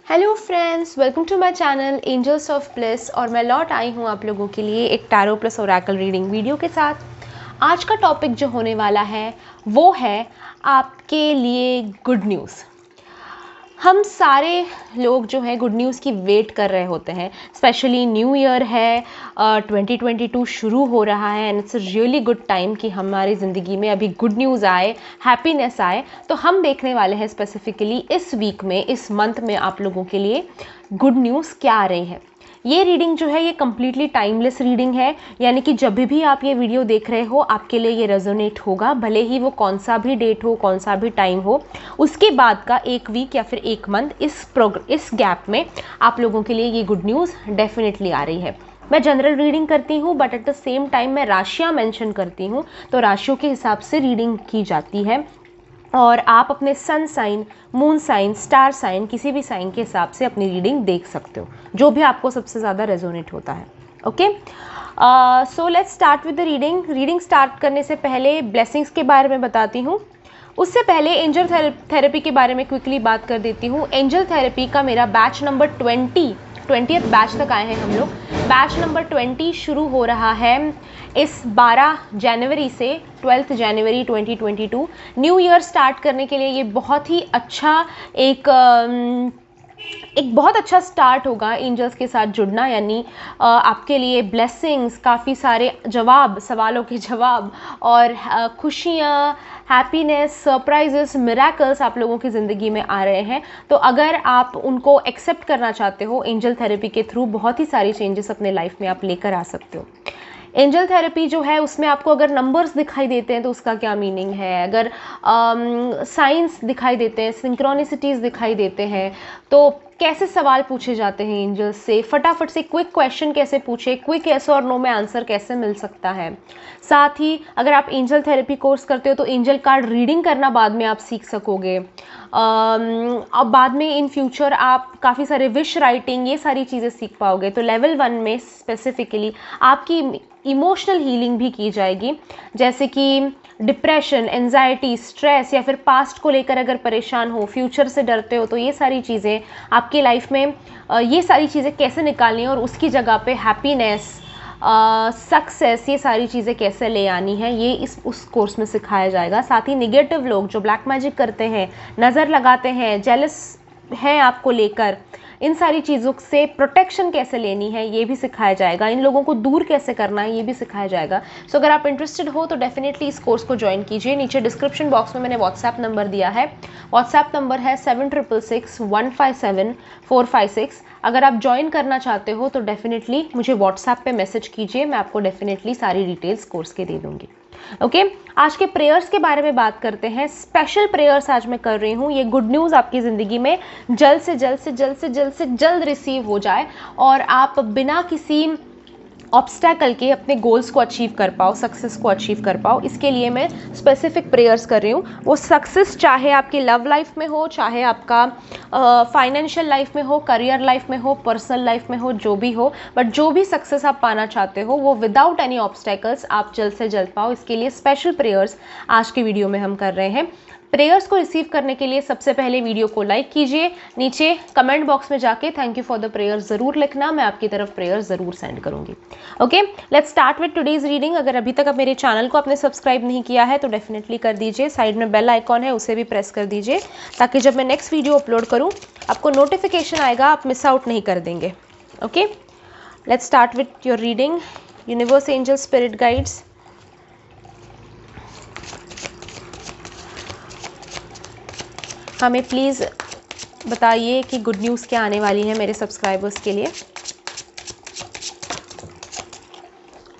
Hello friends, welcome to my channel angels of bliss. और मैं लौट आई हूँ आप लोगों के लिए एक tarot plus Oracle reading video के साथ। आज का टॉपिक जो होने वाला है वो है आपके लिए गुड न्यूज़। हम सारे लोग जो हैं गुड न्यूज़ की वेट कर रहे होते हैं। स्पेशली न्यू ईयर है, 2022 शुरू हो रहा है and it's a really good time कि हमारी ज़िंदगी में अभी गुड न्यूज़ आए, हैप्पीनेस आए। तो हम देखने वाले हैं स्पेसिफिकली इस वीक में, इस मंथ में आप लोगों के लिए गुड न्यूज़ क्या आ रही है। ये रीडिंग जो है ये कम्प्लीटली टाइमलेस रीडिंग है, यानी कि जब भी आप ये वीडियो देख रहे हो आपके लिए ये रेजोनेट होगा, भले ही वो कौन सा भी डेट हो, कौन सा भी टाइम हो। उसके बाद का एक वीक या फिर एक मंथ इस गैप में आप लोगों के लिए ये गुड न्यूज़ डेफिनेटली आ रही है। मैं जनरल रीडिंग करती हूँ but at the same time मैं राशियाँ मेंशन करती हूँ, तो राशियों के हिसाब से रीडिंग की जाती है और आप अपने sun sign, moon sign, star sign, किसी भी साइन के हिसाब से अपनी रीडिंग देख सकते हो, जो भी आपको सबसे ज़्यादा रेजोनेट होता है। Okay, so let's start with the reading start करने से पहले ब्लेसिंग्स के बारे में बताती हूँ। उससे पहले एंजल थेरेपी के बारे में क्विकली बात कर देती हूँ। एंजल थेरेपी का मेरा बैच नंबर 20th बैच तक आए हैं हम लोग। बैच नंबर 20 शुरू हो रहा है इस 12 जनवरी से 12 जनवरी 2022। न्यू ईयर स्टार्ट करने के लिए ये बहुत ही अच्छा एक बहुत अच्छा स्टार्ट होगा एंजल्स के साथ जुड़ना, यानी आपके लिए ब्लेसिंग्स, काफ़ी सारे जवाब, सवालों के जवाब और खुशियाँ, हैप्पीनेस, सरप्राइजेस, मिरेकल्स आप लोगों की ज़िंदगी में आ रहे हैं। तो अगर आप उनको एक्सेप्ट करना चाहते हो एंजल थेरेपी के थ्रू, बहुत ही सारी चेंजेस अपने लाइफ में आप लेकर आ सकते हो। एंजल थेरेपी जो है उसमें आपको अगर नंबर्स दिखाई देते हैं तो उसका क्या मीनिंग है, अगर साइंस दिखाई देते हैं, सिंक्रोनिसिटीज़ दिखाई देते हैं, तो कैसे सवाल पूछे जाते हैं एंजल्स से, फटाफट से क्विक क्वेश्चन कैसे पूछे, क्विक येस और नो में आंसर कैसे मिल सकता है। साथ ही अगर आप एंजल थेरेपी कोर्स करते हो तो एंजल कार्ड रीडिंग करना बाद में आप सीख सकोगे। अब बाद में इन फ्यूचर आप काफ़ी सारे विश राइटिंग, ये सारी चीज़ें सीख पाओगे। तो लेवल 1 में स्पेसिफिकली आपकी इमोशनल हीलिंग भी की जाएगी, जैसे कि डिप्रेशन, एंजाइटी, स्ट्रेस या फिर पास्ट को लेकर अगर परेशान हो, फ्यूचर से डरते हो, तो ये सारी चीज़ें आपकी लाइफ में ये सारी चीज़ें कैसे निकालनी है और उसकी जगह पे हैप्पीनेस, सक्सेस, ये सारी चीज़ें कैसे ले आनी है, ये उस कोर्स में सिखाया जाएगा। साथ ही निगेटिव लोग जो ब्लैक मैजिक करते हैं, नज़र लगाते हैं, जेलस हैं आपको लेकर, इन सारी चीज़ों से प्रोटेक्शन कैसे लेनी है ये भी सिखाया जाएगा। इन लोगों को दूर कैसे करना है ये भी सिखाया जाएगा। सो अगर आप इंटरेस्टेड हो तो डेफिनेटली इस कोर्स को ज्वाइन कीजिए। नीचे डिस्क्रिप्शन बॉक्स में मैंने व्हाट्सएप नंबर दिया है। व्हाट्सएप नंबर है 7666157456। अगर आप ज्वाइन करना चाहते हो तो डेफिनेटली मुझे व्हाट्सएप पे मैसेज कीजिए, मैं आपको डेफिनेटली सारी डिटेल्स कोर्स के दे दूँगी। ओके, आज के प्रेयर्स के बारे में बात करते हैं। स्पेशल प्रेयर्स आज मैं कर रही हूँ, ये गुड न्यूज़ आपकी ज़िंदगी में जल्द से जल्द रिसीव हो जाए और आप बिना किसी ऑब्स्टैकल के अपने गोल्स को अचीव कर पाओ, सक्सेस को अचीव कर पाओ। इसके लिए मैं स्पेसिफिक प्रेयर्स कर रही हूँ। वो सक्सेस चाहे आपकी लव लाइफ में हो, चाहे आपका फाइनेंशियल लाइफ में हो, करियर लाइफ में हो, पर्सनल लाइफ में हो, जो भी हो, बट जो भी सक्सेस आप पाना चाहते हो वो विदाउट एनी ऑब्स्टैकल्स आप जल्द से जल्द पाओ। इसके लिए स्पेशल प्रेयर्स आज की वीडियो में हम कर रहे हैं। प्रेयर्स को रिसीव करने के लिए सबसे पहले वीडियो को लाइक कीजिए, नीचे कमेंट बॉक्स में जाके thank you for the prayers ज़रूर लिखना, मैं आपकी तरफ प्रेयर्स ज़रूर सेंड करूंगी। Okay, let's start with today's reading. अगर अभी तक आप मेरे चैनल को आपने सब्सक्राइब नहीं किया है तो डेफिनेटली कर दीजिए। साइड में बेल आइकॉन है, उसे भी प्रेस कर दीजिए ताकि जब मैं नेक्स्ट वीडियो अपलोड करूँ आपको नोटिफिकेशन आएगा, आप मिस आउट नहीं कर देंगे। Okay, let's start with your reading. Universe, angel, spirit guides, हमें प्लीज़ बताइए कि गुड न्यूज़ क्या आने वाली है मेरे सब्सक्राइबर्स के लिए।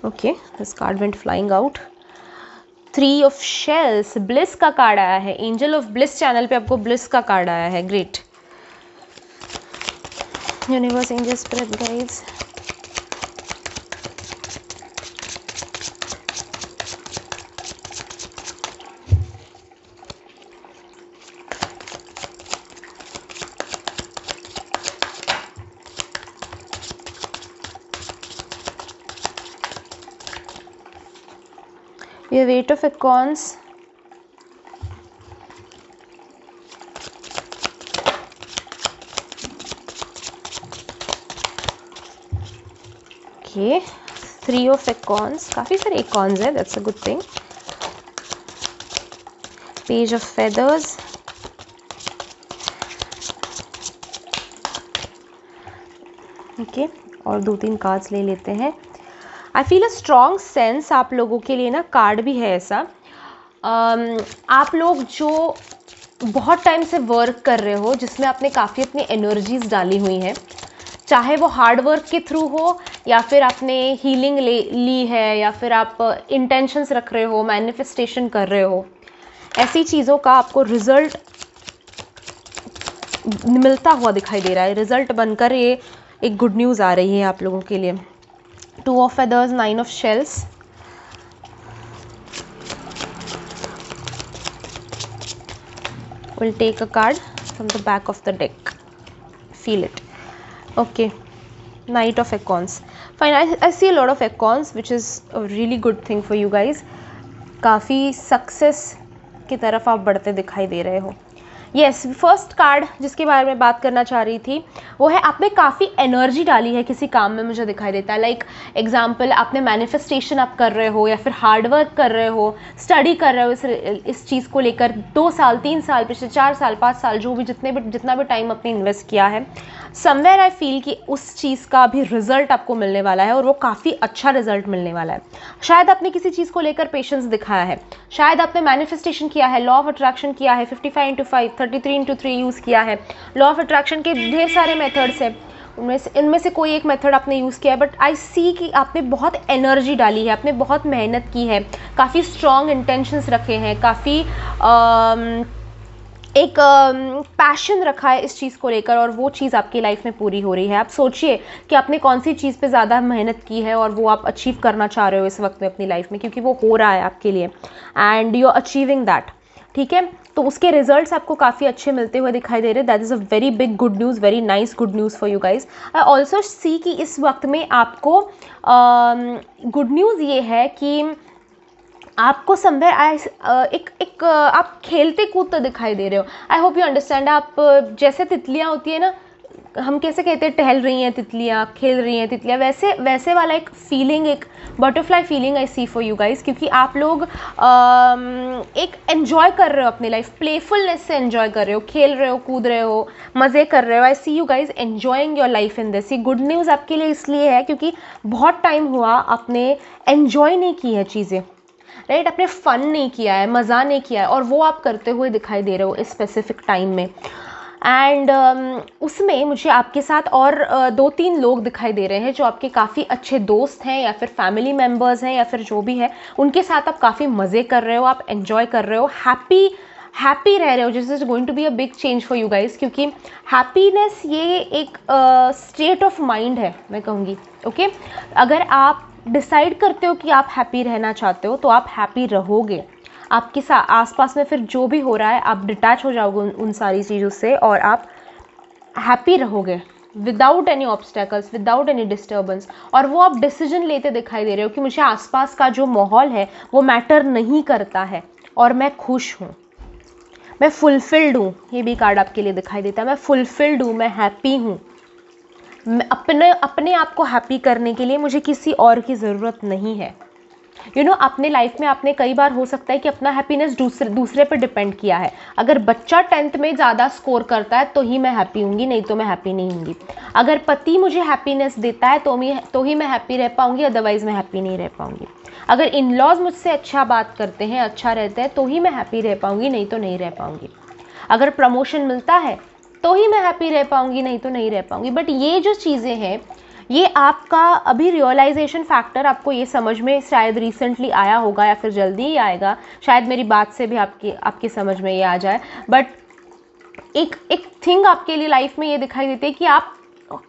Okay, this card went flying out. 3 of shells, bliss का कार्ड आया है। एंजल ऑफ ब्लिस चैनल पे आपको ब्लिस का कार्ड आया है, great. Universe, angel, spirit guides, we have 8 of Wands, okay, 3 of acorns, काफ़ी सारे एकॉन्स है, that's a good thing. Page of feathers, okay, और 2-3 कार्ड्स ले लेते हैं। I feel a strong sense आप लोगों के लिए ना, कार्ड भी है ऐसा। आप लोग जो बहुत टाइम से वर्क कर रहे हो, जिसमें आपने काफ़ी अपनी एनर्जीज डाली हुई हैं, चाहे वो हार्ड वर्क के थ्रू हो या फिर आपने हीलिंग ली है या फिर आप इंटेंशंस रख रहे हो, मैनिफेस्टेशन कर रहे हो, ऐसी चीज़ों का आपको रिजल्ट मिलता हुआ दिखाई दे रहा है। रिजल्ट बनकर ये एक गुड न्यूज़ आ रही है आप लोगों के लिए। 2 of feathers, 9 of shells, we'll take a card from the back of the deck, feel it. Okay, Knight of Acorns, fine. I see a lot of acorns, which is a really good thing for you guys. काफ़ी success की तरफ आप बढ़ते दिखाई दे रहे हो। Yes, first card जिसके बारे में बात करना चाह रही थी वो है, आपने काफ़ी एनर्जी डाली है किसी काम में, मुझे दिखाई देता है। लाइक एग्जांपल, आपने मैनिफेस्टेशन आप कर रहे हो या फिर हार्ड वर्क कर रहे हो, स्टडी कर रहे हो इस चीज़ को लेकर, 2 साल 3 साल, पिछले 4 साल 5 साल, जो भी जितना भी टाइम आपने इन्वेस्ट किया है, समवेयर आई फील कि उस चीज़ का भी रिजल्ट आपको मिलने वाला है और वो काफ़ी अच्छा रिजल्ट मिलने वाला है। शायद आपने किसी चीज़ को लेकर पेशेंस दिखाया है, शायद आपने मैनिफेस्टेशन किया है, लॉ ऑफ अट्रैक्शन किया है, 55x5, 33x3 यूज़ किया है। लॉ ऑफ अट्रैक्शन के ढेर सारे मेथड्स हैं, इनमें से कोई एक मेथड आपने यूज़ किया है, बट आई सी कि आपने बहुत एनर्जी डाली है, आपने बहुत मेहनत की है, काफ़ी स्ट्रॉन्ग इंटेंशंस रखे हैं, काफ़ी एक पैशन रखा है इस चीज़ को लेकर, और वो चीज़ आपकी लाइफ में पूरी हो रही है। आप सोचिए कि आपने कौन सी चीज़ पे ज़्यादा मेहनत की है और वो आप अचीव करना चाह रहे हो इस वक्त में अपनी लाइफ में, क्योंकि वो हो रहा है आपके लिए and you are achieving that. ठीक है, तो उसके रिजल्ट्स आपको काफ़ी अच्छे मिलते हुए दिखाई दे रहे हैं। That is a very big good news, very nice good news for you guys. I also see कि इस वक्त में आपको गुड न्यूज़ ये है कि आपको एक आप खेलते कूदते दिखाई दे रहे हो। I hope you understand. आप जैसे तितलियाँ होती है ना, हम कैसे कहते हैं टहल रही हैं तितलियाँ, खेल रही हैं तितलियाँ, वैसे वाला एक फीलिंग, एक butterfly feeling I see for you guys, क्योंकि आप लोग एक एन्जॉय कर रहे हो अपनी लाइफ, प्लेफुलनेस से एन्जॉय कर रहे हो, खेल रहे हो, कूद रहे हो, मज़े कर रहे हो। I see you guys enjoying your life in this. ये गुड न्यूज़ आपके लिए इसलिए है क्योंकि बहुत टाइम हुआ आपने एन्जॉय नहीं की है चीज़ें, राइट, आपने फ़न नहीं किया है, मज़ा नहीं किया है, और वो आप करते हुए दिखाई दे रहे हो इस स्पेसिफिक टाइम में। एंड उसमें मुझे आपके साथ और 2-3 लोग दिखाई दे रहे हैं जो आपके काफ़ी अच्छे दोस्त हैं या फिर फैमिली मेम्बर्स हैं या फिर जो भी है, उनके साथ आप काफ़ी मज़े कर रहे हो, आप एन्जॉय कर रहे हो, हैप्पी रह रहे हो। This is going to be a big change for you guys, क्योंकि हैप्पीनेस ये एक स्टेट ऑफ माइंड है, मैं कहूँगी। ओके, अगर आप डिसाइड करते हो कि आप हैप्पी रहना चाहते हो तो आप हैप्पी रहोगे। आपके आसपास में फिर जो भी हो रहा है आप डिटैच हो जाओगे उन सारी चीज़ों से और आप हैप्पी रहोगे without any obstacles, without any disturbance. और वो आप डिसीजन लेते दिखाई दे रहे हो कि मुझे आसपास का जो माहौल है वो मैटर नहीं करता है और मैं खुश हूँ, मैं फुलफिल्ड हूँ। ये भी कार्ड आपके लिए दिखाई देता है, मैं फुलफिल्ड हूँ, मैं हैप्पी हूँ। अपने आप को हैप्पी करने के लिए मुझे किसी और की ज़रूरत नहीं है। यू नो, अपने लाइफ में आपने कई बार हो सकता है कि अपना हैप्पीनेस दूसरे पर डिपेंड किया है। अगर बच्चा 10th में ज़्यादा स्कोर करता है तो ही मैं हैप्पी हूँगी, नहीं तो मैं हैप्पी नहीं हूँगी। अगर पति मुझे हैप्पीनेस देता है तो ही मैं हैप्पी रह पाऊँगी, अदरवाइज़ मैं हैप्पी नहीं रह पाऊँगी। अगर इन लॉज मुझसे अच्छा बात करते हैं, अच्छा रहते हैं, तो ही मैं हैप्पी रह पाऊँगी, नहीं तो नहीं रह पाऊँगी। अगर प्रमोशन मिलता है तो ही मैं हैप्पी रह पाऊँगी, नहीं तो नहीं रह पाऊँगी। बट ये जो चीज़ें हैं, ये आपका अभी रियलाइजेशन फैक्टर आपको ये समझ में शायद रिसेंटली आया होगा या फिर जल्दी ही आएगा, शायद मेरी बात से भी आपकी समझ में ये आ जाए। बट एक थिंग आपके लिए लाइफ में ये दिखाई देती है कि आप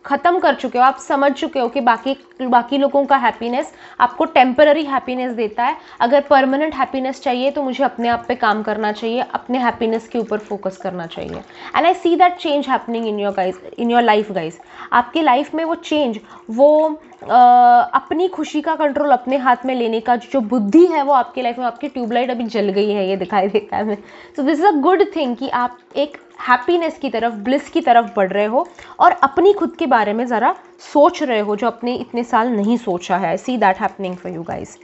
ख़त्म कर चुके हो, आप समझ चुके हो कि बाकी लोगों का हैप्पीनेस आपको टेम्पररी हैप्पीनेस देता है। अगर परमानेंट हैप्पीनेस चाहिए तो मुझे अपने आप पे काम करना चाहिए, अपने हैप्पीनेस के ऊपर फोकस करना चाहिए। And I see that change happening in your life guys. आपकी लाइफ में वो चेंज, वो अपनी खुशी का कंट्रोल अपने हाथ में लेने का जो बुद्धि है वो आपकी लाइफ में, आपकी ट्यूबलाइट अभी जल गई है, ये दिखाई देता है हमें। So this is a good thing कि आप एक हैप्पीनेस की तरफ, ब्लिस की तरफ बढ़ रहे हो और अपनी खुद के बारे में ज़रा सोच रहे हो जो अपने इतने साल नहीं सोचा है। सी that happening for you guys.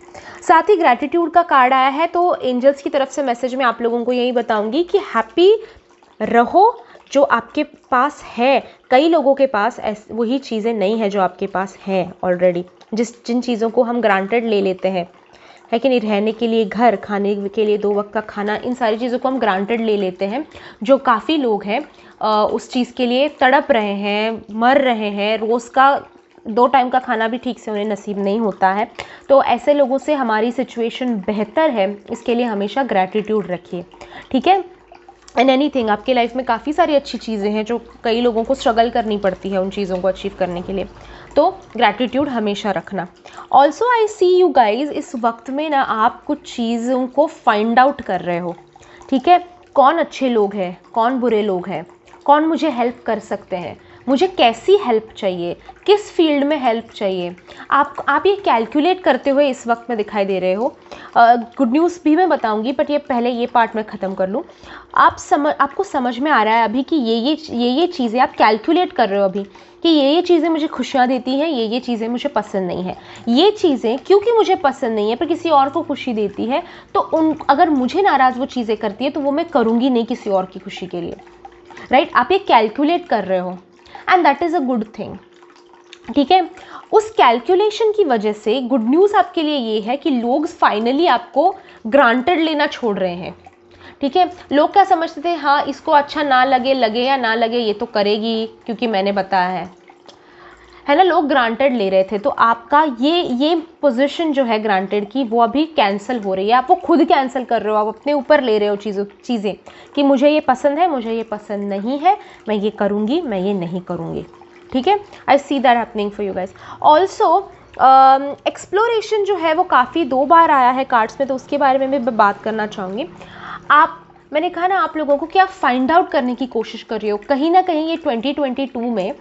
साथ ही ग्रैटिट्यूड का कार्ड आया है, तो एंजल्स की तरफ से मैसेज मैं आप लोगों को यही बताऊंगी कि हैप्पी रहो जो आपके पास है। कई लोगों के पास वही चीज़ें नहीं है जो आपके पास है ऑलरेडी, जिन चीज़ों को हम ग्रांटेड ले लेते हैं, है कि नहीं, रहने के लिए घर, खाने के लिए 2 वक्त का खाना, इन सारी चीज़ों को हम ग्रांटेड ले लेते हैं। जो काफ़ी लोग हैं उस चीज़ के लिए तड़प रहे हैं, मर रहे हैं, रोज़ का 2 टाइम का खाना भी ठीक से उन्हें नसीब नहीं होता है। तो ऐसे लोगों से हमारी सिचुएशन बेहतर है, इसके लिए हमेशा ग्रैटिट्यूड रखिए, ठीक है। एंड एनीथिंग, आपके लाइफ में काफ़ी सारी अच्छी चीज़ें हैं जो कई लोगों को स्ट्रगल करनी पड़ती है उन चीज़ों को अचीव करने के लिए, तो ग्रैटिट्यूड हमेशा रखना। Also I see you guys, इस वक्त में ना आप कुछ चीज़ों को फाइंड आउट कर रहे हो, ठीक है। कौन अच्छे लोग हैं, कौन बुरे लोग हैं, कौन मुझे हेल्प कर सकते हैं, मुझे कैसी हेल्प चाहिए, किस फील्ड में हेल्प चाहिए, आप ये कैलकुलेट करते हुए इस वक्त में दिखाई दे रहे हो। गुड न्यूज़ भी मैं बताऊंगी, बट ये पहले ये पार्ट मैं ख़त्म कर लूँ। आपको समझ में आ रहा है अभी कि ये चीज़ें आप कैलकुलेट कर रहे हो अभी कि ये चीज़ें मुझे खुशियाँ देती हैं, ये चीज़ें मुझे पसंद नहीं है, ये चीज़ें क्योंकि मुझे पसंद नहीं है पर किसी और को खुशी देती है, तो अगर मुझे नाराज़ वो चीज़ें करती है तो वो मैं करूँगी नहीं किसी और की खुशी के लिए, राइट। आप ये कैलकुलेट कर रहे हो and that is a good thing, ठीक है। उस कैलकुलेशन की वजह से गुड न्यूज़ आपके लिए ये है कि लोग फाइनली आपको ग्रांटेड लेना छोड़ रहे हैं, ठीक है। लोग क्या समझते थे, हाँ इसको अच्छा ना लगे या ना लगे ये तो करेगी क्योंकि मैंने बताया है ना, लोग ग्रांटेड ले रहे थे। तो आपका ये पोजीशन जो है ग्रांटेड की वो अभी कैंसिल हो रही है, आप वो खुद कैंसिल कर रहे हो, आप अपने ऊपर ले रहे हो चीज़ें कि मुझे ये पसंद है, मुझे ये पसंद नहीं है, मैं ये करूँगी, मैं ये नहीं करूँगी, ठीक है। I see that happening for you guys. Also exploration जो है वो काफ़ी 2 बार आया है कार्ड्स में, तो उसके बारे में भी बात करना चाहूँगी। मैंने कहा ना आप लोगों को कि आप फाइंड आउट करने की कोशिश कर रहे हो, कहीं ना कहीं ये 2022 में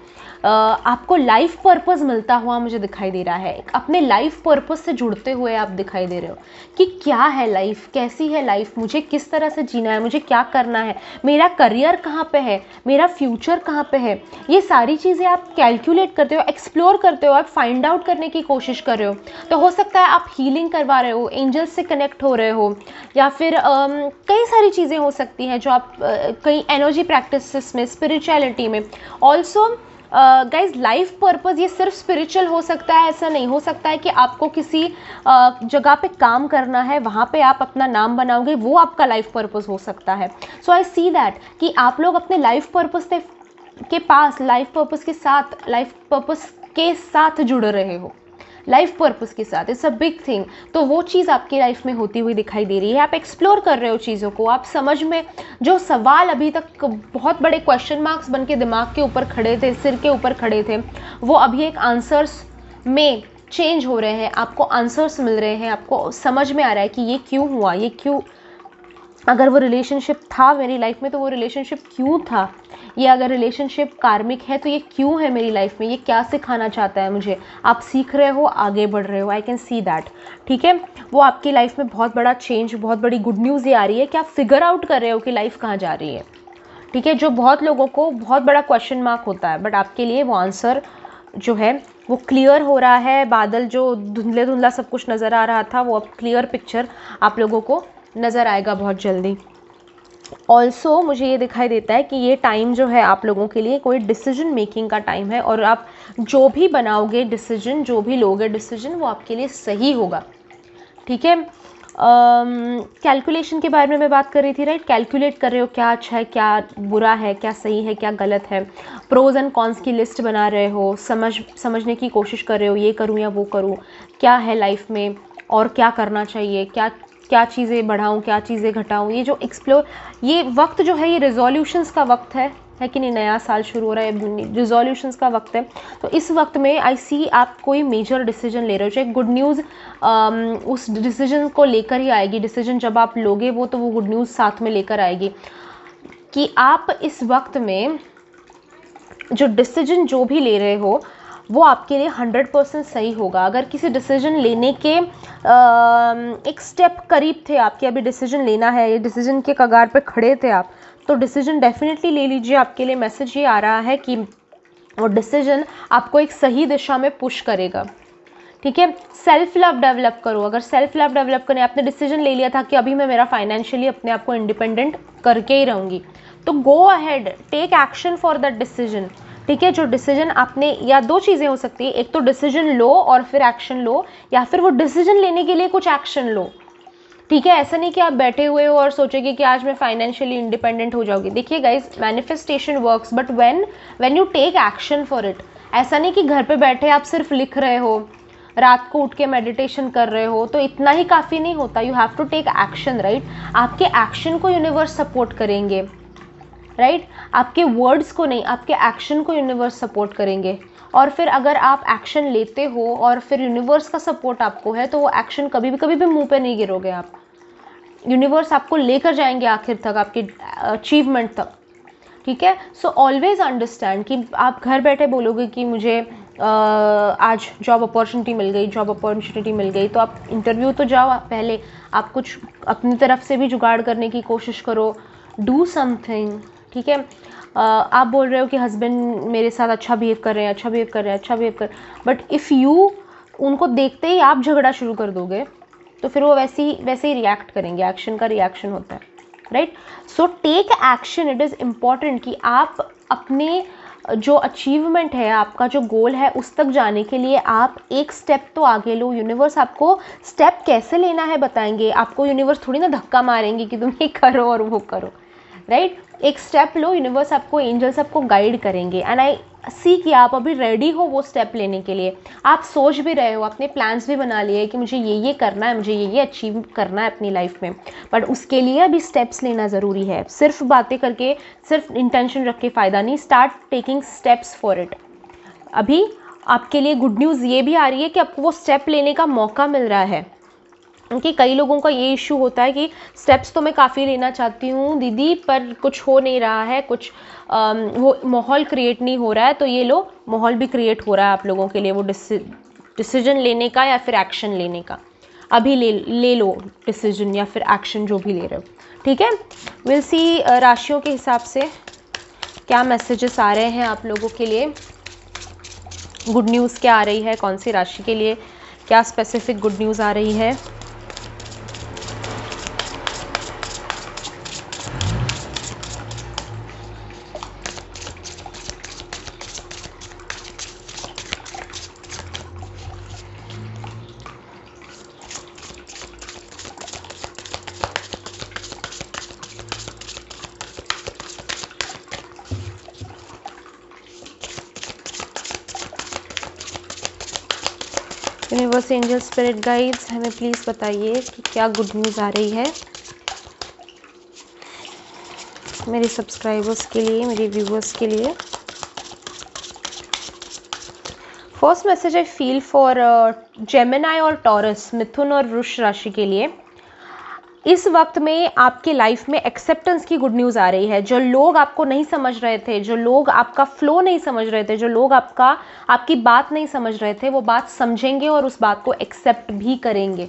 आपको लाइफ पर्पस मिलता हुआ मुझे दिखाई दे रहा है। अपने लाइफ पर्पस से जुड़ते हुए आप दिखाई दे रहे हो कि क्या है लाइफ, कैसी है लाइफ, मुझे किस तरह से जीना है, मुझे क्या करना है, मेरा करियर कहाँ पे है, मेरा फ्यूचर कहाँ पे है। ये सारी चीज़ें आप कैलकुलेट करते हो, एक्सप्लोर करते हो, आप फाइंड आउट करने की कोशिश कर रहे हो। तो हो सकता है आप हीलिंग करवा रहे हो, एंजल्स से कनेक्ट हो रहे हो, या फिर कई सारी चीज़ें हो सकती हैं जो आप कई एनर्जी प्रैक्टिसेस में, स्पिरिचुअलिटी में। ऑल्सो गाइज लाइफ पर्पस ये सिर्फ स्पिरिचुअल हो सकता है, ऐसा नहीं हो सकता है कि आपको किसी जगह पे काम करना है, वहाँ पे आप अपना नाम बनाओगे, वो आपका लाइफ पर्पस हो सकता है। सो आई सी दैट कि आप लोग अपने लाइफ पर्पस के पास, लाइफ पर्पस के साथ जुड़ रहे हो, लाइफ पर्पस के साथ, इट्स अ बिग थिंग। तो वो चीज़ आपकी लाइफ में होती हुई दिखाई दे रही है, आप एक्सप्लोर कर रहे हो चीज़ों को, आप समझ में जो सवाल अभी तक बहुत बड़े क्वेश्चन मार्क्स बन के दिमाग के ऊपर खड़े थे, सिर के ऊपर खड़े थे, वो अभी एक आंसर्स में चेंज हो रहे हैं, आपको आंसर्स मिल रहे हैं, आपको समझ में आ रहा है कि ये क्यों हुआ, ये क्यों, अगर वो रिलेशनशिप था मेरी लाइफ में तो वो रिलेशनशिप क्यों था, ये अगर रिलेशनशिप कार्मिक है तो ये क्यों है मेरी लाइफ में, ये क्या सिखाना चाहता है मुझे। आप सीख रहे हो, आगे बढ़ रहे हो, आई कैन सी दैट, ठीक है। वो आपकी लाइफ में बहुत बड़ा चेंज, बहुत बड़ी गुड न्यूज़ ये आ रही है कि आप फिगर आउट कर रहे हो कि लाइफ कहाँ जा रही है, ठीक है। जो बहुत लोगों को बहुत बड़ा क्वेश्चन मार्क होता है, बट आपके लिए वो आंसर जो है वो क्लियर हो रहा है। बादल जो धुंधले धुंधला सब कुछ नज़र आ रहा था वो अब क्लियर पिक्चर आप लोगों को नज़र आएगा बहुत जल्दी। ऑल्सो मुझे ये दिखाई देता है कि ये टाइम जो है आप लोगों के लिए कोई डिसीजन मेकिंग का टाइम है, और आप जो भी बनाओगे डिसीजन, जो भी लोगे डिसीजन, वो आपके लिए सही होगा, ठीक है। कैलकुलेशन के बारे में मैं बात कर रही थी, राइट। कैलकुलेट कर रहे हो क्या अच्छा है, क्या बुरा है, क्या सही है, क्या गलत है, प्रोज एंड कॉन्स की लिस्ट बना रहे हो, समझने की कोशिश कर रहे हो, ये करूँ या वो करूँ, क्या है लाइफ में और क्या करना चाहिए, क्या चीज़ें बढ़ाऊँ, क्या चीज़ें घटाऊँ। ये जो ये वक्त जो है ये रिजोल्यूशंस का वक्त है कि नहीं, नया साल शुरू हो रहा है, रिजोल्यूशंस का वक्त है। तो इस वक्त में आई सी आप कोई मेजर डिसीजन ले रहे हो, चाहे गुड न्यूज़ उस डिसीजन को लेकर ही आएगी। डिसीजन जब आप लोगे तो वो गुड न्यूज़ साथ में लेकर आएगी कि आप इस वक्त में जो डिसीजन जो भी ले रहे हो वो आपके लिए 100% सही होगा। अगर किसी डिसीजन लेने के एक स्टेप करीब थे आप कि अभी डिसीजन लेना है, ये डिसीजन के कगार पे खड़े थे आप, तो डिसीजन डेफिनेटली ले लीजिए। आपके लिए मैसेज ये आ रहा है कि वो डिसीजन आपको एक सही दिशा में पुश करेगा, ठीक है। सेल्फ लव डेवलप करो। अगर सेल्फ लव डेवलप करने आपने डिसीजन ले लिया था कि अभी मैं मेरा फाइनेंशियली अपने आप को इंडिपेंडेंट करके ही रहूँगी, तो go ahead, take action for that decision, ठीक है। जो डिसीजन आपने, या दो चीज़ें हो सकती है, एक तो डिसीजन लो और फिर एक्शन लो, या फिर वो डिसीजन लेने के लिए कुछ एक्शन लो, ठीक है। ऐसा नहीं कि आप बैठे हुए हो और सोचेंगे कि आज मैं फाइनेंशियली इंडिपेंडेंट हो जाऊंगी। देखिए guys, manifestation works but when you take action for it. ऐसा नहीं कि घर पे बैठे आप सिर्फ लिख रहे हो, रात को उठ के मेडिटेशन कर रहे हो, तो इतना ही काफ़ी नहीं होता। You have to take action, right. आपके एक्शन को यूनिवर्स सपोर्ट करेंगे, राइट। आपके वर्ड्स को नहीं, आपके एक्शन को यूनिवर्स सपोर्ट करेंगे। और फिर अगर आप एक्शन लेते हो और फिर यूनिवर्स का सपोर्ट आपको है, तो वो एक्शन कभी भी मुंह पे नहीं गिरोगे आप। यूनिवर्स आपको लेकर जाएंगे आखिर तक, आपके अचीवमेंट तक, ठीक है। सो ऑलवेज अंडरस्टैंड कि आप घर बैठे बोलोगे कि मुझे आज जॉब अपॉर्चुनिटी मिल गई, तो आप इंटरव्यू तो जाओ पहले, आप कुछ अपनी तरफ से भी जुगाड़ करने की कोशिश करो, डू समथिंग, ठीक है। आप बोल रहे हो कि हस्बैंड मेरे साथ अच्छा बिहेव कर रहे हैं, बट इफ़ यू उनको देखते ही आप झगड़ा शुरू कर दोगे, तो फिर वो वैसे ही रिएक्ट करेंगे। एक्शन का रिएक्शन होता है, right. So take action. It is important कि आप अपने जो अचीवमेंट है, आपका जो गोल है, उस तक जाने के लिए आप एक स्टेप तो आगे लो। यूनिवर्स आपको स्टेप कैसे लेना है बताएंगे। आपको यूनिवर्स थोड़ी ना धक्का मारेंगे कि तुम ये करो और वो करो, राइट। एक स्टेप लो, यूनिवर्स आपको, एंजल्स आपको गाइड करेंगे। एंड आई सी कि आप अभी रेडी हो वो स्टेप लेने के लिए। आप सोच भी रहे हो, अपने प्लान्स भी बना लिए कि मुझे ये करना है, मुझे ये अचीव करना है अपनी लाइफ में, बट उसके लिए अभी स्टेप्स लेना ज़रूरी है। सिर्फ बातें करके, सिर्फ इंटेंशन रख के फ़ायदा नहीं। Start taking steps for it. अभी आपके लिए गुड न्यूज़ ये भी आ रही है कि आपको वो स्टेप लेने का मौका मिल रहा है, क्योंकि कई लोगों का ये इशू होता है कि स्टेप्स तो मैं काफ़ी लेना चाहती हूँ दीदी, पर कुछ हो नहीं रहा है, कुछ वो माहौल क्रिएट नहीं हो रहा है। तो ये लो, माहौल भी क्रिएट हो रहा है आप लोगों के लिए वो डिसीजन लेने का या फिर एक्शन लेने का। अभी ले लो डिसीजन या फिर एक्शन, जो भी ले रहे हो, ठीक है। विल सी राशियों के हिसाब से क्या मैसेजेस आ रहे हैं आप लोगों के लिए, गुड न्यूज़ क्या आ रही है, कौन सी राशि के लिए क्या स्पेसिफिक गुड न्यूज़ आ रही है। यूनिवर्स, एंजल, स्पिरिट गाइड्स, हमें प्लीज़ बताइए कि क्या गुड न्यूज़ आ रही है मेरे सब्सक्राइबर्स के लिए, मेरे व्यूवर्स के लिए। First message I feel for Gemini और टॉरस, मिथुन और वृष राशि के लिए। इस वक्त में आपके लाइफ में एक्सेप्टेंस की गुड न्यूज़ आ रही है। जो लोग आपको नहीं समझ रहे थे, जो लोग आपका फ्लो नहीं समझ रहे थे, जो लोग आपकी बात नहीं समझ रहे थे, वो बात समझेंगे और उस बात को एक्सेप्ट भी करेंगे,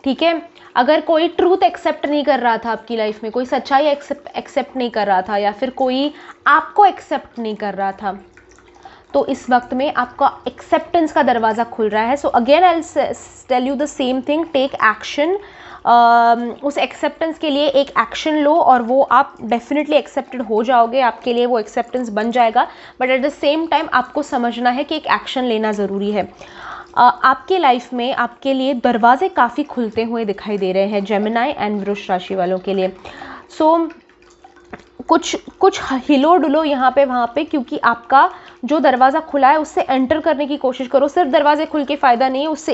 ठीक है। अगर कोई ट्रूथ एक्सेप्ट नहीं कर रहा था आपकी लाइफ में, कोई सच्चाई एक्सेप्ट नहीं कर रहा था, या फिर कोई आपको एक्सेप्ट नहीं कर रहा था, तो इस वक्त में आपका एक्सेप्टेंस का दरवाज़ा खुल रहा है। So again I will tell you the same thing, take action. उस एक्सेप्टेंस के लिए एक एक्शन लो और वो आप डेफिनेटली एक्सेप्टेड हो जाओगे, आपके लिए वो एक्सेप्टेंस बन जाएगा। But at the same time आपको समझना है कि एक एक्शन लेना ज़रूरी है। आपके लाइफ में आपके लिए दरवाजे काफ़ी खुलते हुए दिखाई दे रहे हैं जेमिनी एंड वृष राशि वालों के लिए। सो कुछ हिलो डुलो यहाँ पे वहाँ पे, क्योंकि आपका जो दरवाज़ा खुला है उससे एंटर करने की कोशिश करो। सिर्फ दरवाजे खुल के फ़ायदा नहीं है, उससे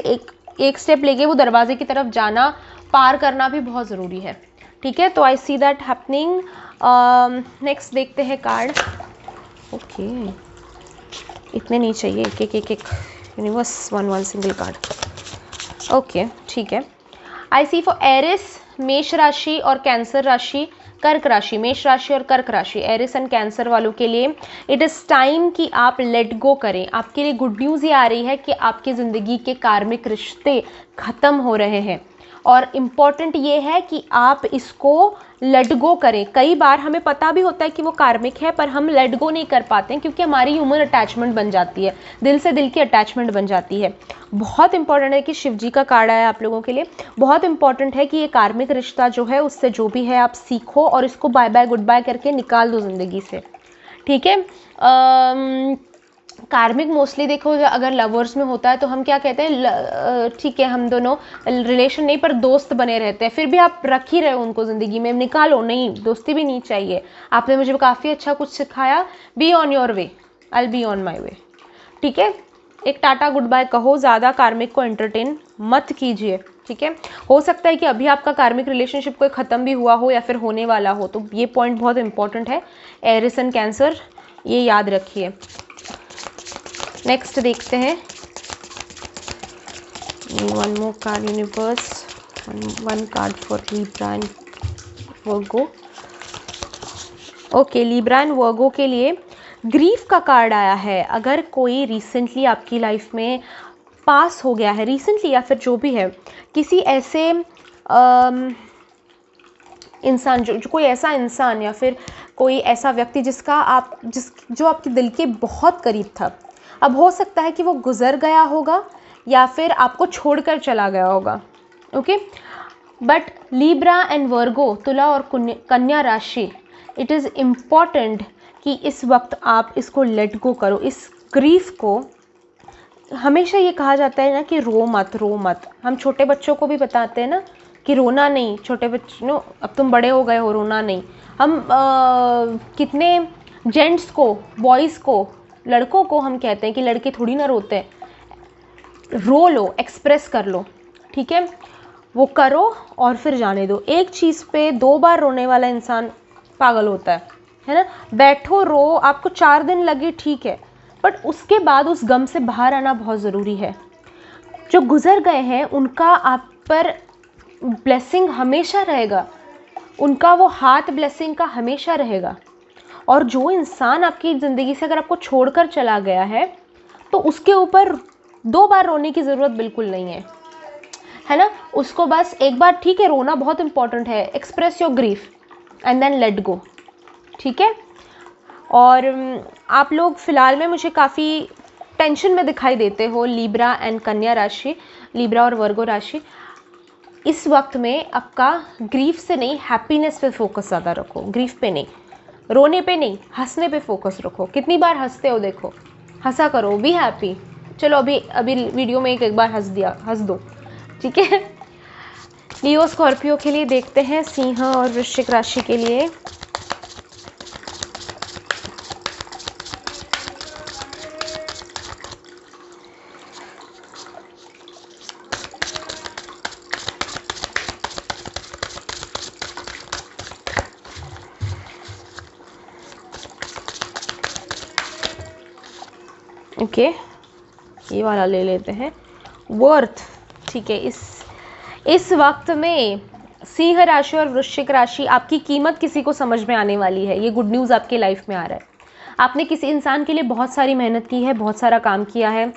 एक स्टेप लेके वो दरवाजे की तरफ जाना, पार करना भी बहुत ज़रूरी है, ठीक है। तो आई सी दैट हैपनिंग। नेक्स्ट देखते हैं कार्ड। ओके, इतने नहीं चाहिए, एक universe, one single card. Okay, ठीक है। आई सी फॉर एरिस, मेष राशि और कैंसर राशि, कर्क राशि, मेष राशि और कर्क राशि, एरिस एंड कैंसर वालों के लिए इट इज़ टाइम कि आप लेट गो करें। आपके लिए गुड न्यूज़ ये आ रही है कि आपकी ज़िंदगी के कार्मिक रिश्ते ख़त्म हो रहे हैं और इम्पॉर्टेंट ये है कि आप इसको लेट गो करें। कई बार हमें पता भी होता है कि वो कार्मिक है, पर हम लेट गो नहीं कर पाते हैं क्योंकि हमारी ह्यूमन अटैचमेंट बन जाती है, दिल से दिल की अटैचमेंट बन जाती है। बहुत इंपॉर्टेंट है कि शिव जी का कार्ड आया आप लोगों के लिए। बहुत इंपॉर्टेंट है कि ये कार्मिक रिश्ता जो है उससे जो भी है आप सीखो और इसको बाय बाय गुड बाय करके निकाल दो ज़िंदगी से, ठीक है। कार्मिक मोस्टली देखो अगर लवर्स में होता है तो हम क्या कहते हैं, ठीक है हम दोनों रिलेशन नहीं पर दोस्त बने रहते हैं, फिर भी आप रख ही रहे हो उनको ज़िंदगी में, निकालो नहीं, दोस्ती भी नहीं चाहिए। आपने मुझे काफ़ी अच्छा कुछ सिखाया, be on your way, I be on my way, ठीक है। एक टाटा गुड बाय कहो, ज़्यादा कार्मिक को एंटरटेन मत कीजिए, ठीक है। हो सकता है कि अभी आपका कार्मिक रिलेशनशिप कोई ख़त्म भी हुआ हो या फिर होने वाला हो, तो ये पॉइंट बहुत इंपॉर्टेंट है। एरिस एंड कैंसर, ये याद रखिए। नेक्स्ट देखते हैं, one more card universe, one card for Libra and Virgo. Okay, Libra and वर्गो के लिए ग्रीफ का कार्ड आया है। अगर कोई रिसेंटली आपकी लाइफ में पास हो गया है, रिसेंटली या फिर जो भी है, किसी ऐसे इंसान जो कोई ऐसा इंसान या फिर कोई ऐसा व्यक्ति जो आपके दिल के बहुत करीब था, अब हो सकता है कि वो गुजर गया होगा या फिर आपको छोड़कर चला गया होगा, ओके। बट लिब्रा एंड वर्गो, तुला और कन्या राशि, इट इज़ इम्पॉर्टेंट कि इस वक्त आप इसको लेट गो करो, इस ग्रीफ को। हमेशा ये कहा जाता है ना कि रो मत, रो मत। हम छोटे बच्चों को भी बताते हैं ना कि रोना नहीं, छोटे बच्चों अब तुम बड़े हो गए हो, रोना नहीं। हम कितने जेंट्स को, बॉयज़ को, लड़कों को हम कहते हैं कि लड़के थोड़ी ना रोते हैं, रो लो, एक्सप्रेस कर लो, ठीक है। वो करो और फिर जाने दो। एक चीज़ पे 2 बार रोने वाला इंसान पागल होता है ना। बैठो रो, आपको 4 दिन लगे ठीक है, बट उसके बाद उस गम से बाहर आना बहुत ज़रूरी है। जो गुजर गए हैं उनका आप पर ब्लेसिंग हमेशा रहेगा, उनका वो हाथ ब्लेसिंग का हमेशा रहेगा। और जो इंसान आपकी ज़िंदगी से अगर आपको छोड़कर चला गया है तो उसके ऊपर 2 बार रोने की ज़रूरत बिल्कुल नहीं है ना। उसको बस एक बार, ठीक है, रोना बहुत इंपॉर्टेंट है, express your grief and then let go, ठीक है। और आप लोग फ़िलहाल में मुझे काफ़ी टेंशन में दिखाई देते हो, लिब्रा एंड कन्या राशि, लिब्रा और वर्गो राशि। इस वक्त में आपका ग्रीफ से नहीं, हैप्पीनेस पे फोकस ज़्यादा रखो, ग्रीफ पे नहीं, रोने पे नहीं, हंसने पे फोकस रखो। कितनी बार हंसते हो देखो, हंसा करो, बी हैप्पी। चलो अभी वीडियो में एक बार हंस दो, ठीक है। लियो स्कॉर्पियो के लिए देखते हैं, सिंह और वृश्चिक राशि के लिए। ओके, ये वाला ले लेते हैं, वर्थ, ठीक है। इस वक्त में सिंह राशि और वृश्चिक राशि, आपकी कीमत किसी को समझ में आने वाली है। ये गुड न्यूज़ आपके लाइफ में आ रहा है। आपने किसी इंसान के लिए बहुत सारी मेहनत की है, बहुत सारा काम किया है,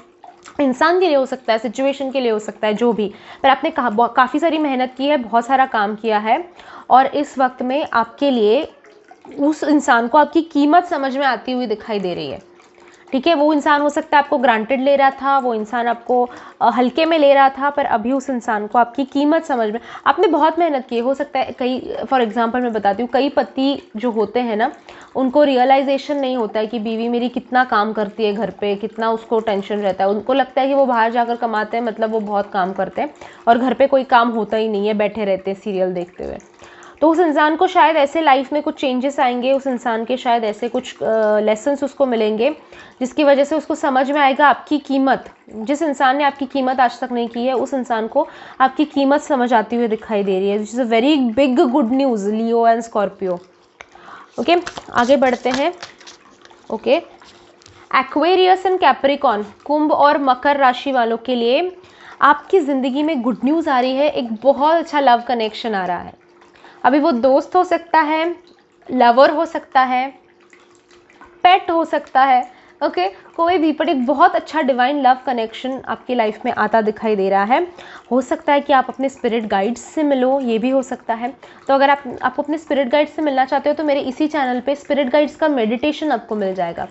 इंसान के लिए हो सकता है, सिचुएशन के लिए हो सकता है, जो भी, पर आपने काफ़ी सारी मेहनत की है, बहुत सारा काम किया है, और इस वक्त में आपके लिए उस इंसान को आपकी कीमत समझ में आती हुई दिखाई दे रही है, ठीक है। वो इंसान हो सकता है आपको ग्रांटेड ले रहा था, वो इंसान आपको हल्के में ले रहा था, पर अभी उस इंसान को आपकी कीमत समझ में, आपने बहुत मेहनत की है। हो सकता है कई, फॉर एग्जांपल मैं बताती हूँ, कई पति जो होते हैं ना, उनको रियलाइजेशन नहीं होता है कि बीवी मेरी कितना काम करती है घर पे, कितना उसको टेंशन रहता है। उनको लगता है कि वो बाहर जाकर कमाते हैं, मतलब वो बहुत काम करते हैं, और घर पे कोई काम होता ही नहीं है, बैठे रहते हैं सीरियल देखते हुए। तो उस इंसान को शायद ऐसे लाइफ में कुछ चेंजेस आएंगे, उस इंसान के शायद ऐसे कुछ लेसन्स उसको मिलेंगे, जिसकी वजह से उसको समझ में आएगा आपकी कीमत। जिस इंसान ने आपकी कीमत आज तक नहीं की है, उस इंसान को आपकी कीमत समझ आती हुई दिखाई दे रही है। This is a very big good news, Leo and Scorpio. Okay, आगे बढ़ते हैं। ओके, एक्वेरियस एंड कैप्रिकॉन, कुंभ और मकर राशि वालों के लिए आपकी ज़िंदगी में गुड न्यूज़ आ रही है। एक बहुत अच्छा लव कनेक्शन आ रहा है। अभी वो दोस्त हो सकता है, लवर हो सकता है, पेट हो सकता है, ओके कोई भी, पर एक बहुत अच्छा डिवाइन लव कनेक्शन आपकी लाइफ में आता दिखाई दे रहा है। हो सकता है कि आप अपने स्पिरिट गाइड्स से मिलो, ये भी हो सकता है। तो अगर आपको अपने स्पिरिट गाइड्स से मिलना चाहते हो तो मेरे इसी चैनल पे स्पिरिट गाइड्स का मेडिटेशन आपको मिल जाएगा।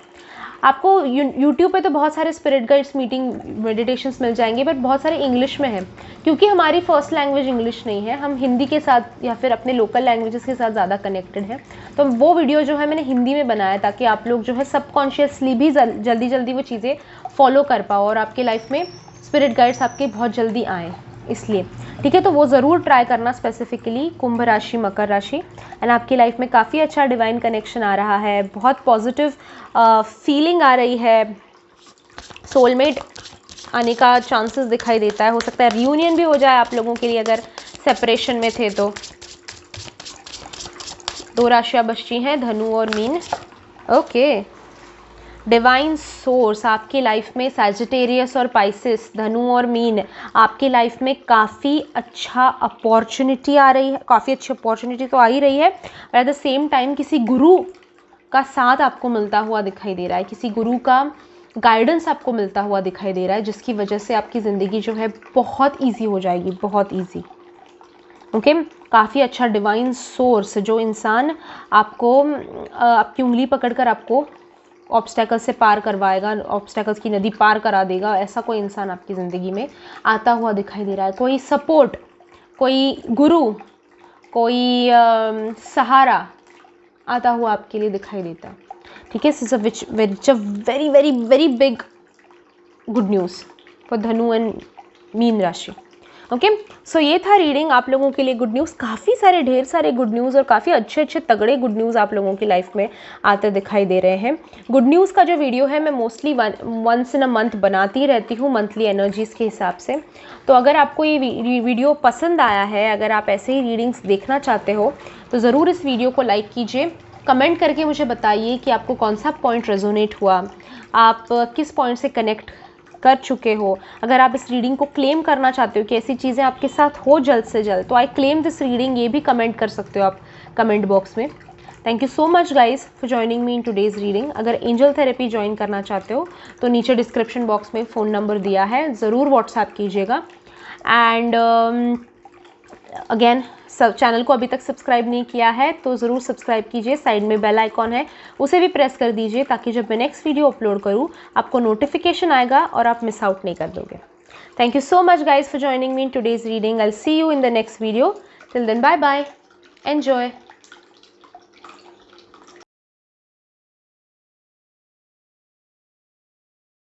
आपको यूट्यूब पे तो बहुत सारे स्पिरिट गाइड्स मीटिंग मेडिटेशंस मिल जाएंगे, बट बहुत सारे इंग्लिश में हैं, क्योंकि हमारी फर्स्ट लैंग्वेज इंग्लिश नहीं है, हम हिंदी के साथ या फिर अपने लोकल लैंग्वेजेस के साथ ज़्यादा कनेक्टेड हैं। तो वो वीडियो जो है मैंने हिंदी में बनाया ताकि आप लोग जो है सबकॉन्शियसली भी जल्दी जल्दी वो चीज़ें फॉलो कर पाओ और आपकी लाइफ में स्पिरिट गाइड्स आपके बहुत जल्दी आएँ, इसलिए ठीक है। तो वो ज़रूर ट्राई करना, स्पेसिफिकली कुंभ राशि, मकर राशि, एंड आपकी लाइफ में काफ़ी अच्छा डिवाइन कनेक्शन आ रहा है, बहुत पॉजिटिव फीलिंग आ रही है, सोलमेट आने का चांसेस दिखाई देता है। हो सकता है रियूनियन भी हो जाए आप लोगों के लिए अगर सेपरेशन में थे तो। 2 राशियाँ बची हैं, धनु और मीन। ओके, डिवाइन सोर्स आपकी लाइफ में सैजिटेरियस और पाइसिस, धनु और मीन, आपकी लाइफ में काफ़ी अच्छा अपॉर्चुनिटी आ रही है, काफ़ी अच्छी अपॉर्चुनिटी तो आ ही रही है, पर एट द सेम टाइम किसी गुरु का साथ आपको मिलता हुआ दिखाई दे रहा है, किसी गुरु का गाइडेंस आपको मिलता हुआ दिखाई दे रहा है, जिसकी वजह से आपकी ज़िंदगी जो है बहुत ईजी हो जाएगी, बहुत ईजी। ओके, काफ़ी अच्छा डिवाइन सोर्स, जो इंसान आपको आपकी उंगली पकड़कर आपको ऑब्स्टेकल से पार करवाएगा, ऑब्स्टेकल्स की नदी पार करा देगा, ऐसा कोई इंसान आपकी ज़िंदगी में आता हुआ दिखाई दे रहा है। कोई सपोर्ट, कोई गुरु, कोई सहारा आता हुआ आपके लिए दिखाई देता है, ठीक है। Which very very very big good news for धनु एंड मीन राशि। ओके, सो ये था रीडिंग आप लोगों के लिए। गुड न्यूज़, काफ़ी सारे ढेर सारे गुड न्यूज़ और काफ़ी अच्छे अच्छे तगड़े गुड न्यूज़ आप लोगों की लाइफ में आते दिखाई दे रहे हैं। गुड न्यूज़ का जो वीडियो है मैं mostly once in a month बनाती रहती हूँ, मंथली एनर्जीज़ के हिसाब से। तो अगर आपको ये वीडियो पसंद आया है, अगर आप ऐसे ही रीडिंग्स देखना चाहते हो तो ज़रूर इस वीडियो को लाइक कीजिए, कमेंट करके मुझे बताइए कि आपको कौन सा पॉइंट रेजोनेट हुआ, आप किस पॉइंट से कनेक्ट कर चुके हो। अगर आप इस रीडिंग को क्लेम करना चाहते हो कि ऐसी चीज़ें आपके साथ हो जल्द से जल्द, तो आई क्लेम दिस रीडिंग, ये भी कमेंट कर सकते हो आप कमेंट बॉक्स में। Thank you so much guys for joining me in today's reading. अगर एंजल थेरेपी ज्वाइन करना चाहते हो तो नीचे डिस्क्रिप्शन बॉक्स में फ़ोन नंबर दिया है, ज़रूर व्हाट्सएप कीजिएगा। एंड अगेन, सब चैनल को अभी तक सब्सक्राइब नहीं किया है तो ज़रूर सब्सक्राइब कीजिए, साइड में बेल आइकॉन है उसे भी प्रेस कर दीजिए ताकि जब मैं नेक्स्ट वीडियो अपलोड करूँ आपको नोटिफिकेशन आएगा और आप मिस आउट नहीं कर दोगे। Thank you so much guys for joining me in today's reading. I will see you in the next video. Till then, bye bye, enjoy.